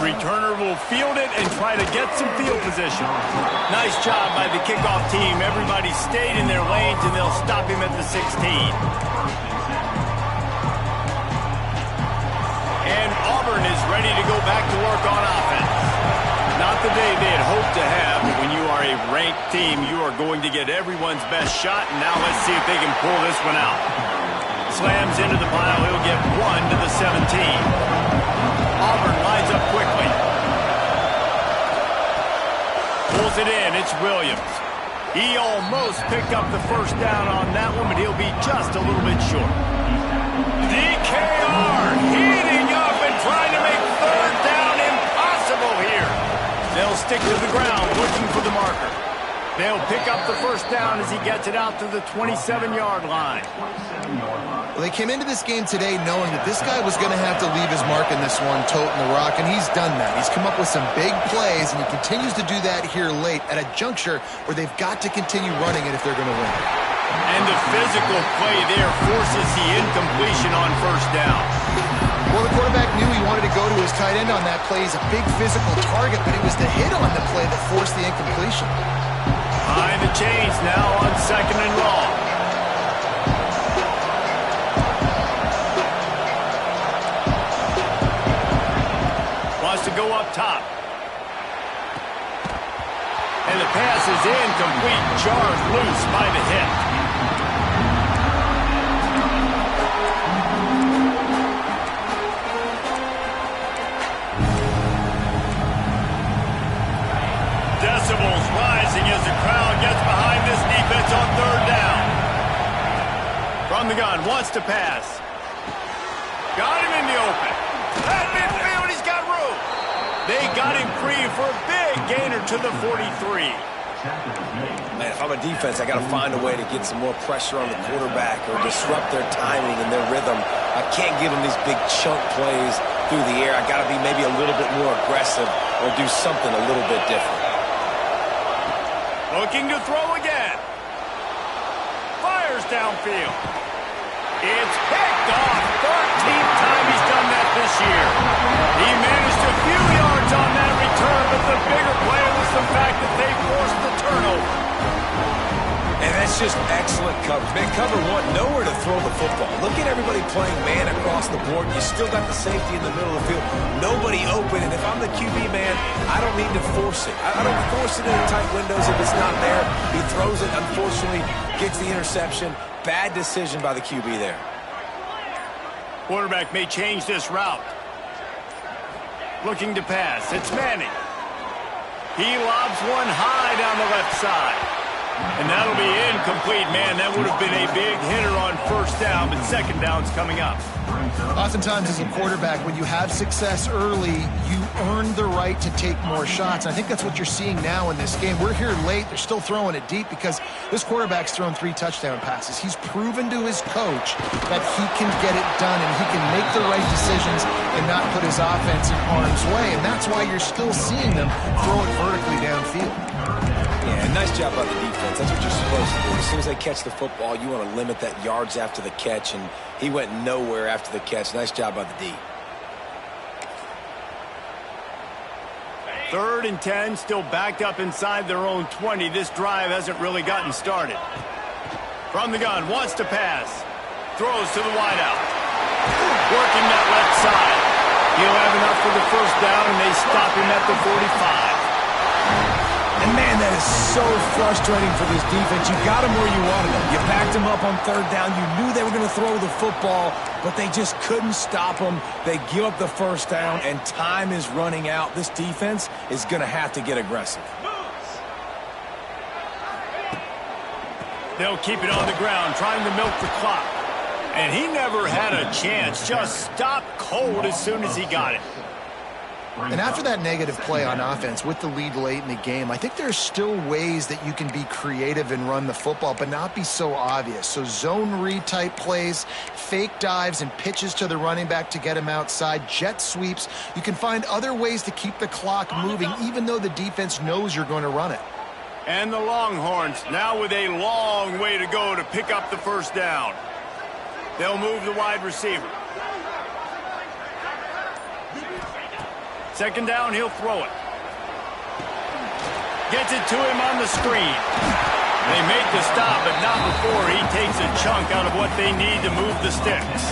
Returner will field it and try to get some field position. Nice job by the kickoff team. Everybody stayed in their lanes, and they'll stop him at the 16. And Auburn is ready to go back to work on offense. Not the day they had hoped to have, but when you are a ranked team, you are going to get everyone's best shot, and now let's see if they can pull this one out. Slams into the pile. He'll get 1 to the 17. Auburn lines up quickly. Pulls it in. It's Williams. He almost picked up the first down on that one, but he'll be just a little bit short. DKR heating up and trying to make third down impossible here. They'll stick to the ground looking for the marker. They'll pick up the first down as he gets it out to the 27-yard line. Well, they came into this game today knowing that this guy was going to have to leave his mark in this one, toting the rock, and he's done that. He's come up with some big plays, and he continues to do that here late at a juncture where they've got to continue running it if they're going to win. And the physical play there forces the incompletion on first down. Well, the quarterback knew he wanted to go to his tight end on that play. He's a big physical target, but it was the hit on the play that forced the incompletion. Behind the chains now on second and long. Wants to go up top. And the pass is incomplete. Jarred loose by the hip. Decibels rising as the crowd gets behind this defense on third down. From the gun, wants to pass. Got him in the open. At midfield, he's got room. They got him free for a big gainer to the 43. Man, if I'm a defense, I got to find a way to get some more pressure on the quarterback or disrupt their timing and their rhythm. I can't give them these big chunk plays through the air. I got to be maybe a little bit more aggressive or do something a little bit different. Looking to throw again. Fires downfield. It's picked off. 13th time he's done that this year. He managed a few yards on that return, but the bigger play was the fact that they forced the turnover. And that's just excellent coverage. Man, cover one, nowhere to throw the football. Look at everybody playing man across the board. You still got the safety in the middle of the field. Nobody open, and if I'm the QB, man, I don't need to force it. I don't force it in tight windows if it's not there. He throws it, unfortunately, gets the interception. Bad decision by the QB there. Quarterback may change this route. Looking to pass. It's Manning. He lobs one high down the left side. And that'll be incomplete, man. That would have been a big hitter on first down, but second down's coming up. Oftentimes as a quarterback, when you have success early, you earn the right to take more shots. I think that's what you're seeing now in this game. We're here late. They're still throwing it deep because this quarterback's thrown 3 touchdown passes. He's proven to his coach that he can get it done and he can make the right decisions and not put his offense in harm's way. And that's why you're still seeing them throw it vertically downfield. Yeah, nice job by the defense. That's what you're supposed to do. As soon as they catch the football, you want to limit that yards after the catch, and he went nowhere after the catch. Nice job by the D. 3rd and 10, still backed up inside their own 20. This drive hasn't really gotten started. From the gun, wants to pass. Throws to the wideout. Working that left side. He'll have enough for the first down, and they stop him at the 45. And, man, that is so frustrating for this defense. You got them where you wanted them. You backed them up on 3rd down. You knew they were going to throw the football, but they just couldn't stop them. They give up the first down, and time is running out. This defense is going to have to get aggressive. They'll keep it on the ground, trying to milk the clock. And he never had a chance. Just stopped cold as soon as he got it. And after that negative play on offense with the lead late in the game, I think there's still ways that you can be creative and run the football, but not be so obvious. So zone read type plays, fake dives and pitches to the running back to get him outside, jet sweeps. You can find other ways to keep the clock moving, even though the defense knows you're going to run it. And the Longhorns now with a long way to go to pick up the first down. They'll move the wide receiver. Second down, he'll throw it. Gets it to him on the screen. They make the stop, but not before he takes a chunk out of what they need to move the sticks.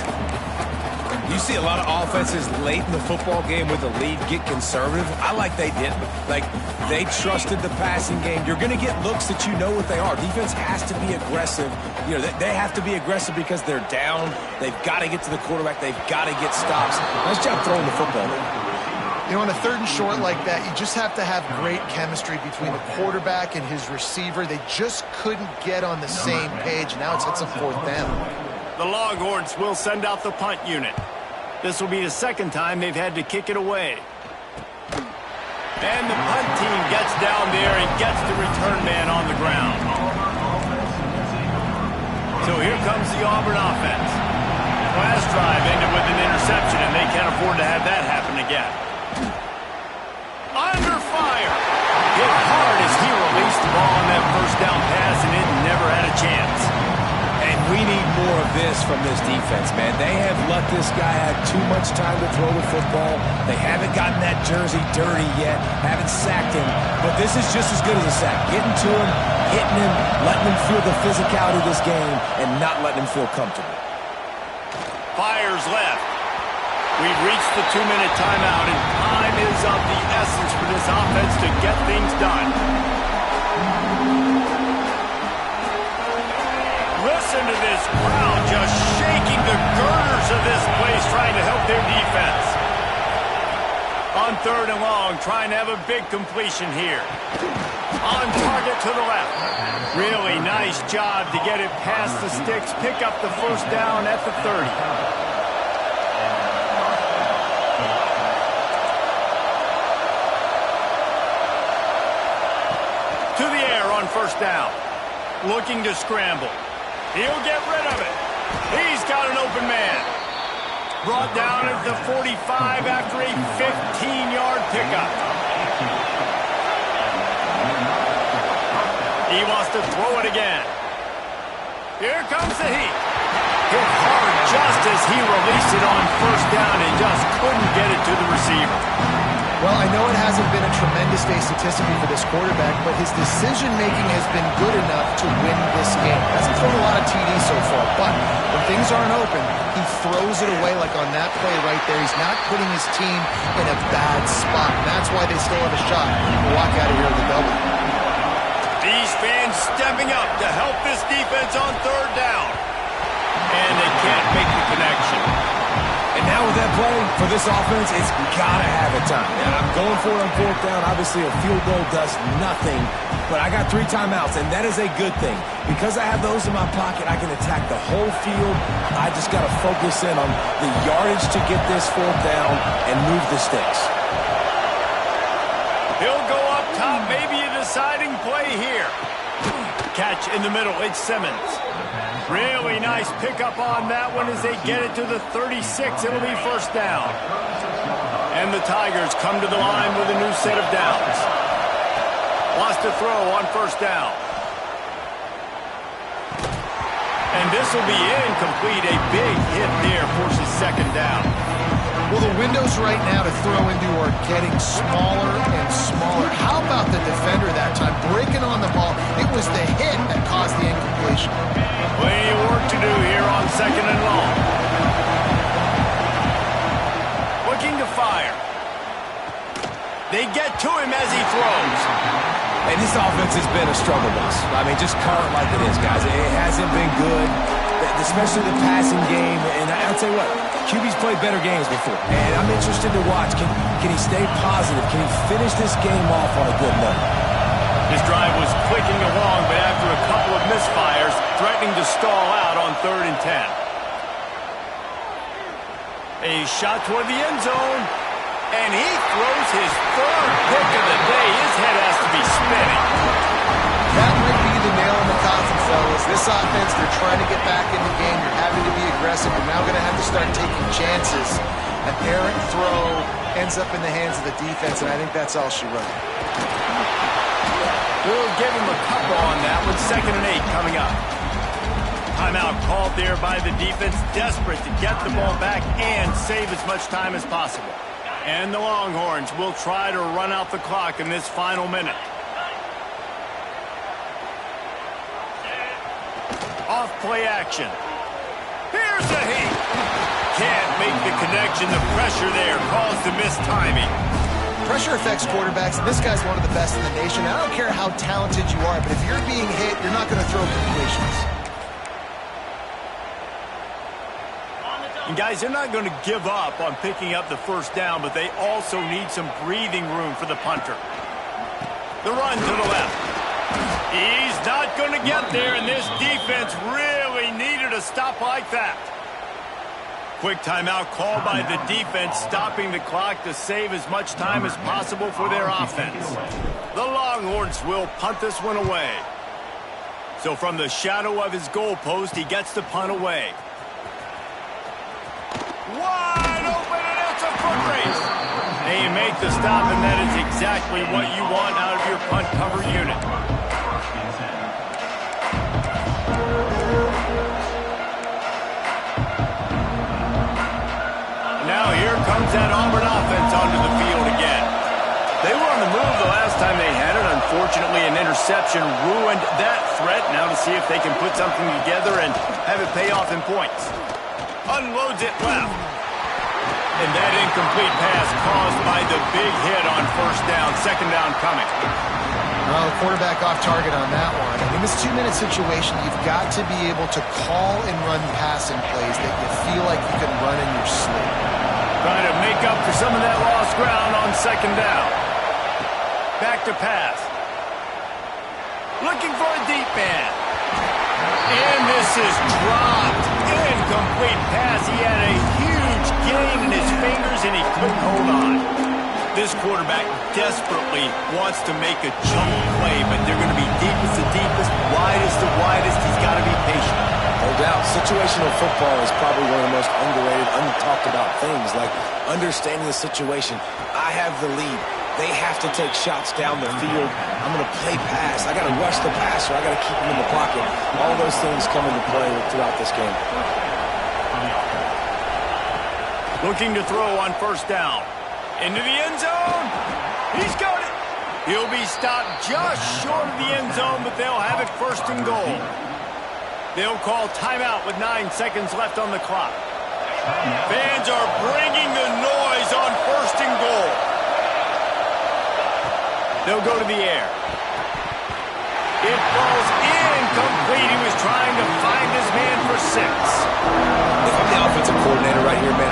You see a lot of offenses late in the football game with the lead get conservative. I like they didn't. Like, they trusted the passing game. You're going to get looks that you know what they are. Defense has to be aggressive. You know, they have to be aggressive because they're down. They've got to get to the quarterback. They've got to get stops. Nice job throwing the football. You know, on a 3rd and short like that, you just have to have great chemistry between the quarterback and his receiver. They just couldn't get on the same page. Now it's a 4th down. The Longhorns will send out the punt unit. This will be the 2nd time they've had to kick it away. And the punt team gets down there and gets the return man on the ground. So here comes the Auburn offense. Last drive ended with an interception, and they can't afford to have that happen again. Under fire. Hit hard as he released the ball on that first down pass, and it never had a chance. And we need more of this from this defense, man. They have let this guy have too much time to throw the football. They haven't gotten that jersey dirty yet, haven't sacked him. But this is just as good as a sack. Getting to him, hitting him, letting him feel the physicality of this game, and not letting him feel comfortable. Fires left. We've reached the 2-minute timeout, and time is of the essence for this offense to get things done. Listen to this crowd just shaking the girders of this place, trying to help their defense. On 3rd and long, trying to have a big completion here. On target to the left. Really nice job to get it past the sticks, pick up the first down at the 30. to the air on first down. Looking to scramble. He'll get rid of it. He's got an open man. Brought down at the 45 after a 15-yard pickup. He wants to throw it again. Here comes the heat. Hit hard just as he released it on first down and just couldn't get it to the receiver. Well, I know it hasn't been a tremendous day statistically for this quarterback, but his decision-making has been good enough to win this game. Hasn't thrown a lot of TDs so far, but when things aren't open, he throws it away like on that play right there. He's not putting his team in a bad spot, and that's why they still have a shot to walk out of here with a W. These fans stepping up to help this defense on third down. And they can't make the connection. And now with that play, for this offense, it's got to have a time. Yeah, I'm going for it on fourth down. Obviously, a field goal does nothing. But I got 3 timeouts, and that is a good thing. Because I have those in my pocket, I can attack the whole field. I just got to focus in on the yardage to get this fourth down and move the sticks. He'll go up top, maybe a deciding play here. Catch in the middle, it's Simmons. Really nice pickup on that one as they get it to the 36. It'll be first down. And the Tigers come to the line with a new set of downs. Wants to throw on first down. And this will be incomplete. A big hit there forces second down. Well, the windows right now to throw into are getting smaller and smaller. How about the defender that time breaking on the ball? It was the hit that caused the incompletion. Plenty of work to do here on second and long. Looking to fire. They get to him as he throws. And this offense has been a struggle bus. I mean, just call it like it is, guys. It hasn't been good, especially the passing game. And I'll tell you what, QB's played better games before. And I'm interested to watch. Can he stay positive? Can he finish this game off on a good note? His drive was clicking along, but after a couple of misfires, threatening to stall out on 3rd and 10. A shot toward the end zone. And he throws his 3rd pick of the day. His head has to be spinning. That might be the nail in the coffin, fellas. This offense, they're trying to get back in the game. You're having to be aggressive. You're now going to have to start taking chances. An errant throw ends up in the hands of the defense, and I think that's all she wrote. We'll give him a couple on that with 2nd and 8 coming up. Timeout called there by the defense, desperate to get the ball back and save as much time as possible. And the Longhorns will try to run out the clock in this final minute. Off play action. Here's the heat. Can't make the connection. The pressure there caused the missed timing. Pressure affects quarterbacks, and this guy's one of the best in the nation. I don't care how talented you are, but if you're being hit, you're not going to throw completions. And guys, they're not going to give up on picking up the first down, but they also need some breathing room for the punter. The run to the left. He's not going to get there, and this defense really needed a stop like that. Quick timeout called by the defense, stopping the clock to save as much time as possible for their offense. The Longhorns will punt this one away. So from the shadow of his goalpost, he gets the punt away. Wide open, and it's a foot race. They make the stop, and that is exactly what you want out of your punt cover unit. Now here comes that Auburn offense onto the field again. They were on the move the last time they had it. Unfortunately, an interception ruined that threat. Now to see if they can put something together and have it pay off in points. Unloads it left. And that incomplete pass caused by the big hit on first down. 2nd down coming. Well, the quarterback off target on that one. And in this 2-minute situation, you've got to be able to call and run passing plays that you feel like you can run in your sleep. Trying to make up for some of that lost ground on 2nd down. Back to pass. Looking for a deep man. And this is dropped. Incomplete pass. He had a huge gain in his fingers, and he couldn't hold on. This quarterback desperately wants to make a jump play, but they're going to be deepest to deepest, widest to widest. He's got to be patient. No doubt. Situational football is probably one of the most underrated, untalked about things, like understanding the situation. I have the lead. They have to take shots down the field. I'm going to play pass. I got to rush the passer. I got to keep him in the pocket. All those things come into play throughout this game. Looking to throw on first down. Into the end zone. He's got it. He'll be stopped just short of the end zone, but they'll have it first and goal. They'll call timeout with 9 seconds left on the clock. Fans are bringing the noise on first and goal. They'll go to the air. It falls incomplete. He was trying to find his man for 6. If I'm the offensive coordinator right here, man,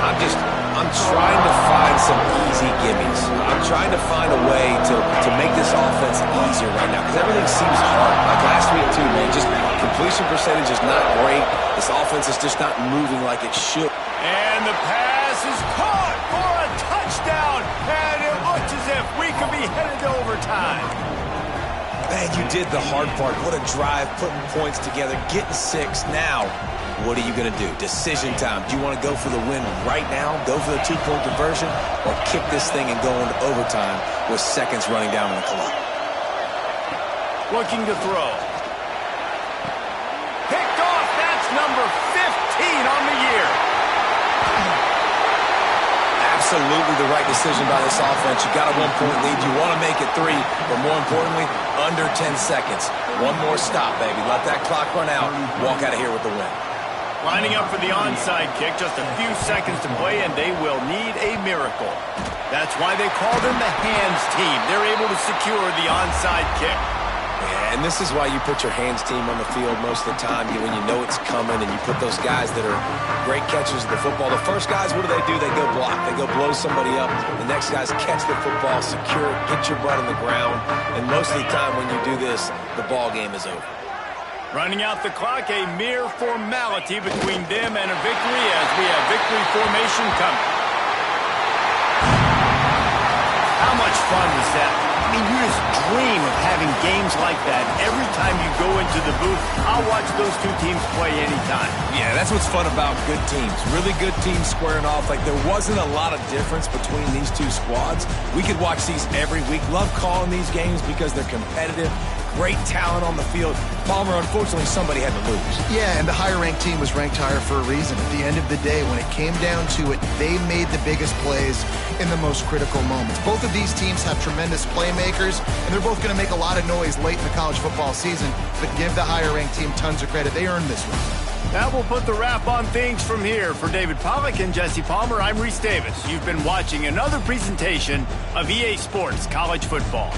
I'm trying to find some easy gimmies. I'm trying to find a way to make this offense easier right now because everything seems hard. Like last week, too, man, just completion percentage is not great. This offense is just not moving like it should. And the pass is caught for a touchdown. And it looks as if we could be headed to overtime. Man, you did the hard part. What a drive, putting points together, getting 6. Now, what are you going to do? Decision time. Do you want to go for the win right now, go for the 2-point conversion, or kick this thing and go into overtime with seconds running down on the clock? Looking to throw. Picked off. That's number 15 on the year. Absolutely the right decision by this offense. You got a 1-point lead. You want to make it 3, but more importantly, under 10 seconds. One more stop, baby. Let that clock run out. Walk out of here with the win. Lining up for the onside kick. Just a few seconds to play, and they will need a miracle. That's why they call them the hands team. They're able to secure the onside kick. Yeah, and this is why you put your hands team on the field most of the time when you know it's coming, and you put those guys that are great catchers of the football. The first guys, what do? They go block. They go blow somebody up. The next guys catch the football, secure it, get your butt on the ground, and most of the time when you do this, the ball game is over. Running out the clock, a mere formality between them and a victory as we have victory formation coming. How much fun was that? I mean, you just dream of having games like that. Every time you go into the booth, I'll watch those two teams play anytime. Yeah, that's what's fun about good teams. Really good teams squaring off. Like, there wasn't a lot of difference between these two squads. We could watch these every week. Love calling these games because they're competitive. Great talent on the field. Palmer, unfortunately, somebody had to lose. Yeah, and the higher-ranked team was ranked higher for a reason. At the end of the day, when it came down to it, they made the biggest plays in the most critical moments. Both of these teams have tremendous playmakers, and they're both going to make a lot of noise late in the college football season, but give the higher-ranked team tons of credit. They earned this one. That will put the wrap on things from here. For David Pollack and Jesse Palmer, I'm Reese Davis. You've been watching another presentation of EA Sports College Football.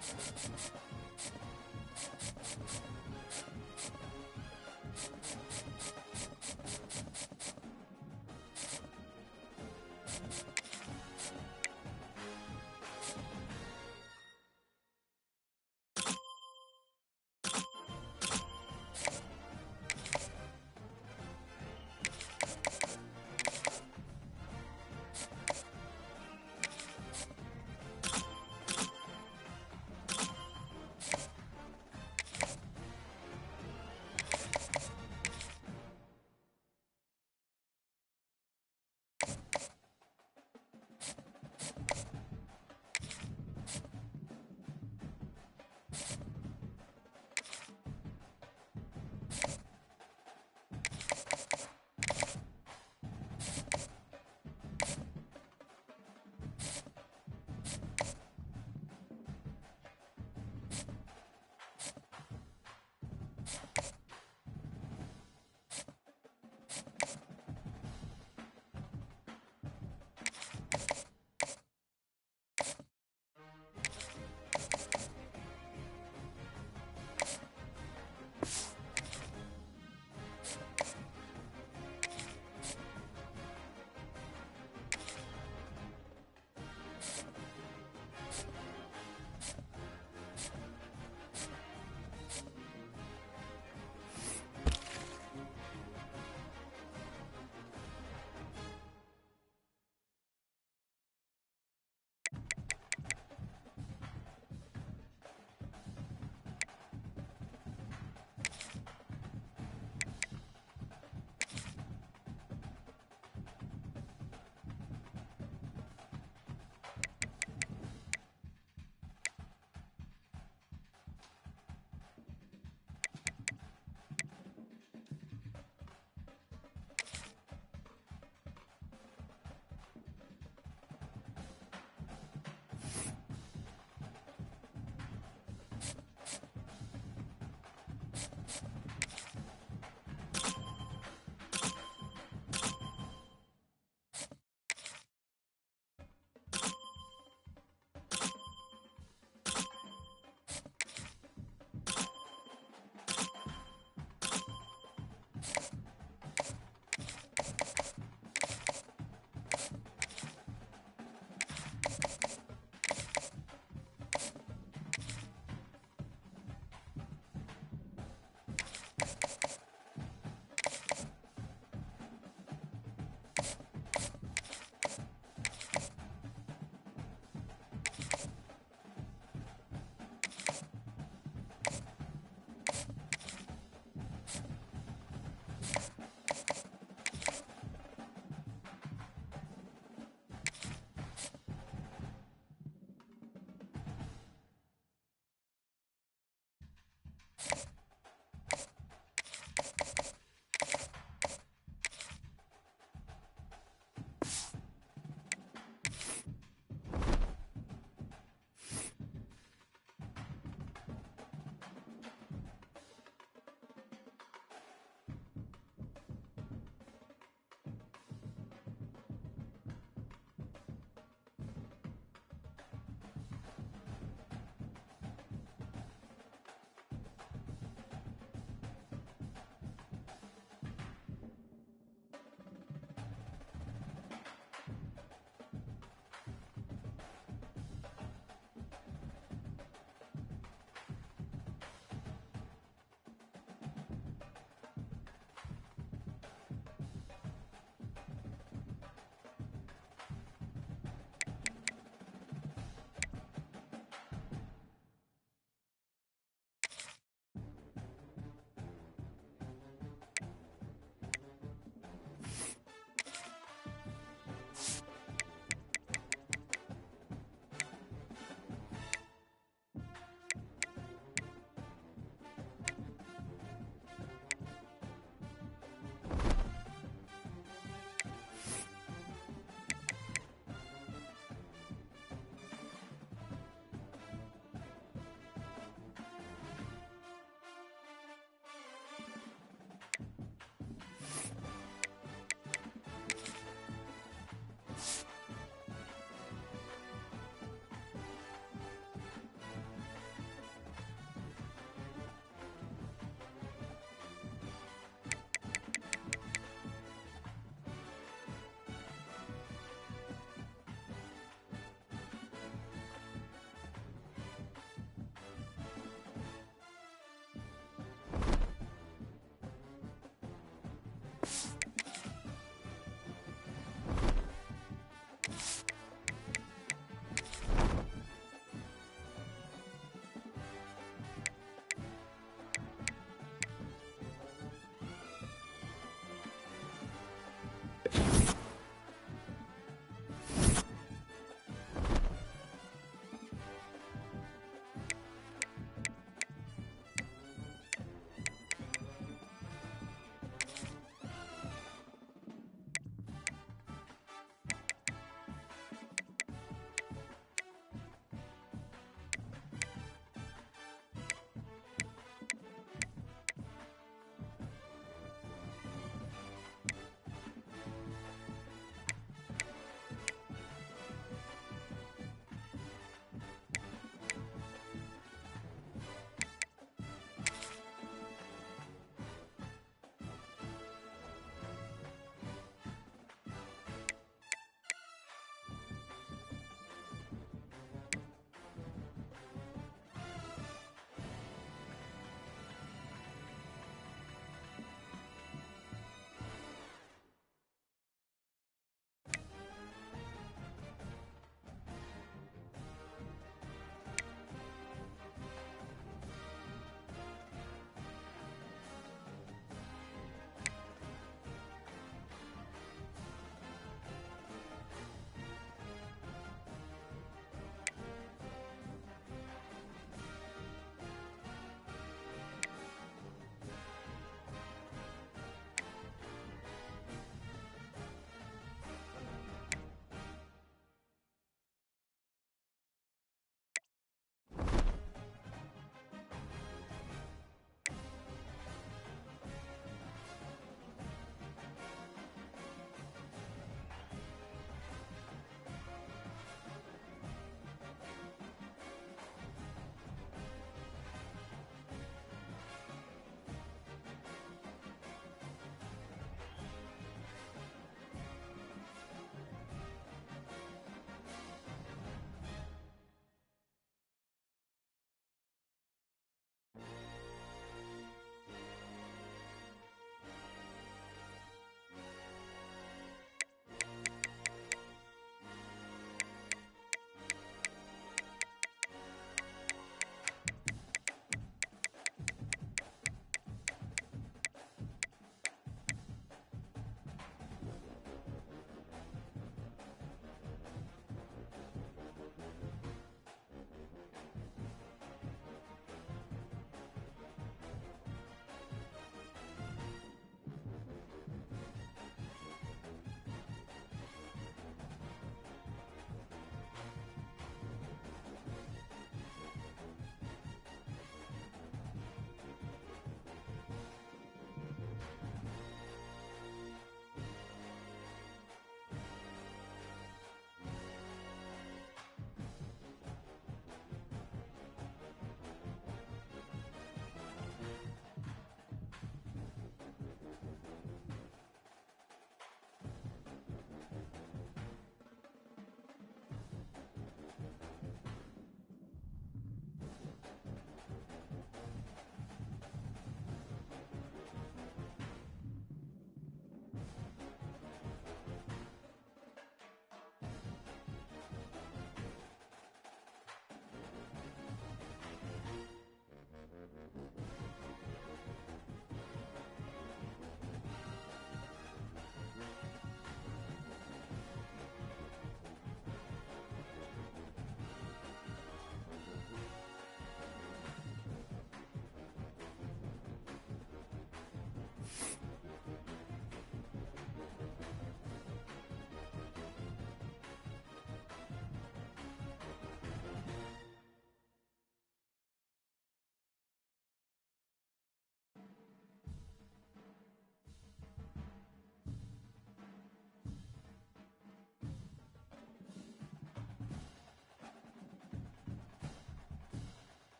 You